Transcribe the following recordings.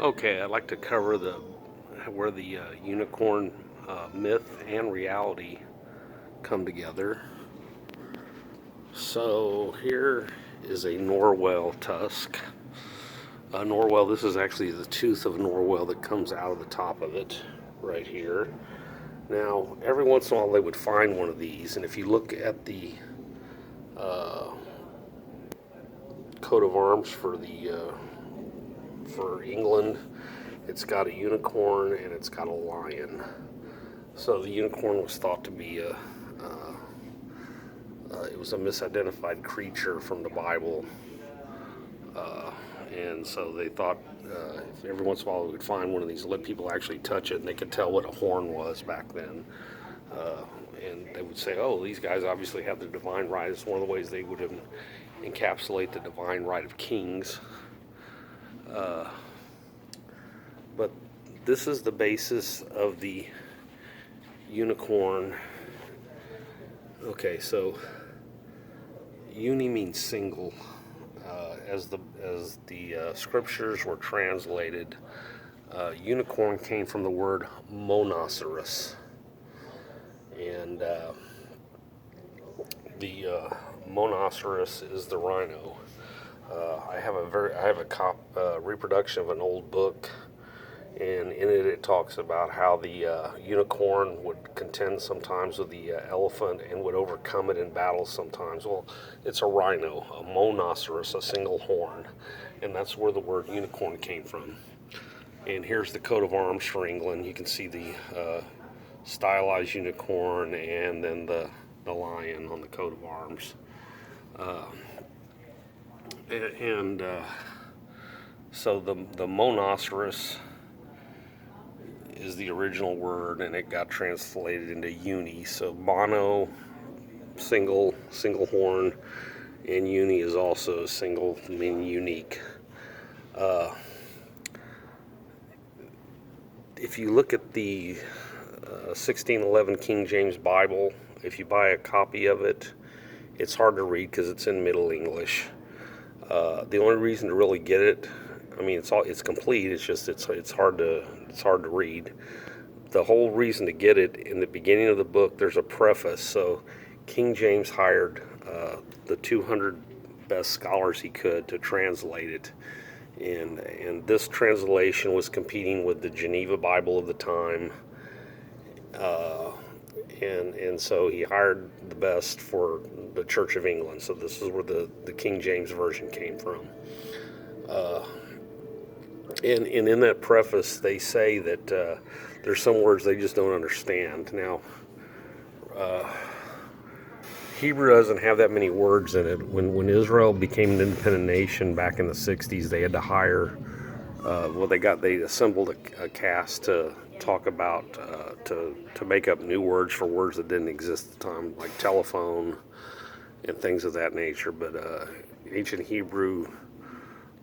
Okay, I'd like to cover where the unicorn myth and reality come together. So here is a Norwell tusk. Norwell, this is actually the tooth of Norwell that comes out of the top of it, right here. Now, every once in a while they would find one of these, and if you look at the uh, coat of arms for England, it's got a unicorn and it's got a lion. So the unicorn was thought to be it was a misidentified creature from the Bible, uh, and so they thought if every once in a while we would find one of these, let people actually touch it, and they could tell what a horn was back then. Uh, and they would say, "Oh, these guys obviously have the divine right." It's one of the ways they would encapsulate the divine right of kings. Uh, but this is the basis of the unicorn. Okay, so uni means single. As the scriptures were translated, unicorn came from the word monoceros, and the monoceros is the rhino. I have a reproduction of an old book, and in it talks about how the unicorn would contend sometimes with the elephant and would overcome it in battle sometimes. Well, it's a rhino, a monoceros, a single horn, and that's where the word unicorn came from. And here's the coat of arms for England. You can see the stylized unicorn and then the lion on the coat of arms. Uh, and so the monoceros is the original word, and it got translated into uni. So mono, single horn, and uni is also single, meaning unique. Uh, if you look at the 1611 King James Bible, if you buy a copy of it, it's hard to read because it's in Middle English. The only reason to really get it, I mean, it's complete. It's just it's hard to read. The whole reason to get it, in the beginning of the book, there's a preface. So King James hired the 200 best scholars he could to translate it, and this translation was competing with the Geneva Bible of the time. Uh, and so he hired the best for the Church of England. So this is where the King James Version came from. Uh, and in that preface, they say that there's some words they just don't understand. Now, uh, Hebrew doesn't have that many words in it. When Israel became an independent nation back in the 60s, they had to hire, they assembled a cast to talk about, to make up new words for words that didn't exist at the time, like telephone and things of that nature. But ancient Hebrew,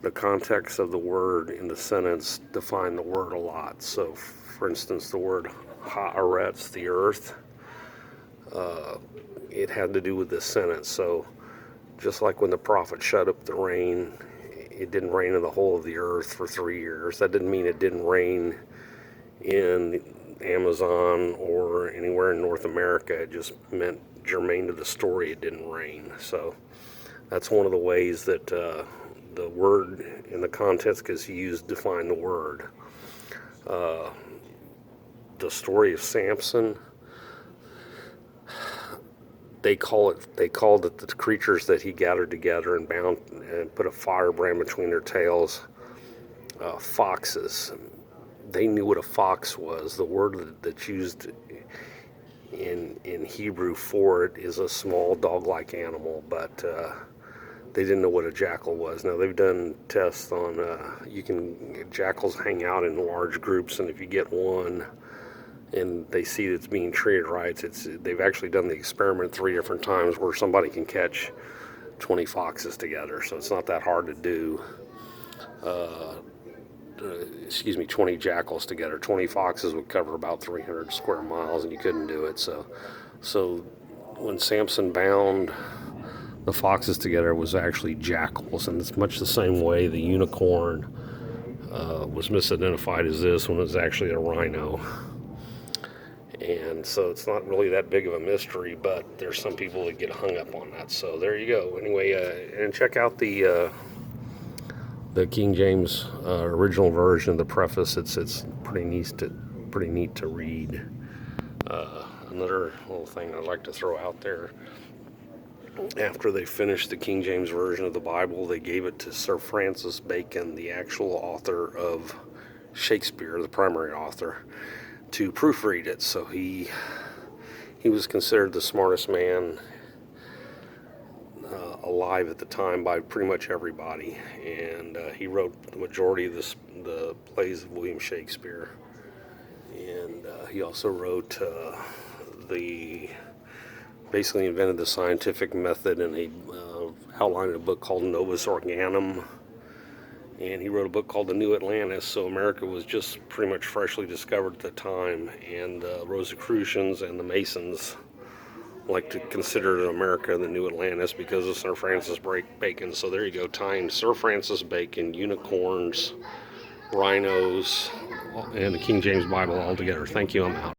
the context of the word in the sentence defined the word a lot. So, for instance, the word haaretz, the earth, it had to do with this sentence. So, just like when the prophet shut up the rain, it didn't rain in the whole of the earth for 3 years. That didn't mean it didn't rain in Amazon or anywhere in North America. It just meant, germane to the story, it didn't rain. So that's one of the ways that the word in the context is used to define the word. Uh, the story of Samson, they called it the creatures that he gathered together and bound and put a firebrand between their tails. Foxes. They knew what a fox was. The word that's used in Hebrew for it is a small dog-like animal, but they didn't know what a jackal was. Now they've done tests on jackals hang out in large groups, and if you get one and they see it's being treated right, they've actually done the experiment 3 different times where somebody can catch 20 foxes together. So it's not that hard to do. 20 jackals together. 20 foxes would cover about 300 square miles, and you couldn't do it. So when Samson bound the foxes together, it was actually jackals, and it's much the same way the unicorn was misidentified as this when it was actually a rhino. And so it's not really that big of a mystery, but there's some people that get hung up on that. So there you go. Anyway, and check out the King James original version of the preface. It's pretty neat to read. Another little thing I'd like to throw out there. After they finished the King James version of the Bible, they gave it to Sir Francis Bacon, the actual author of Shakespeare, the primary author, to proofread it. So he was considered the smartest man alive at the time by pretty much everybody, and he wrote the majority of the plays of William Shakespeare. And he also wrote basically invented the scientific method, and he outlined a book called Novus Organum. And he wrote a book called The New Atlantis. So America was just pretty much freshly discovered at the time. And Rosicrucians and the Masons like to consider America the New Atlantis because of Sir Francis Bacon. So there you go, tying Sir Francis Bacon, unicorns, rhinos, and the King James Bible all together. Thank you, I'm out.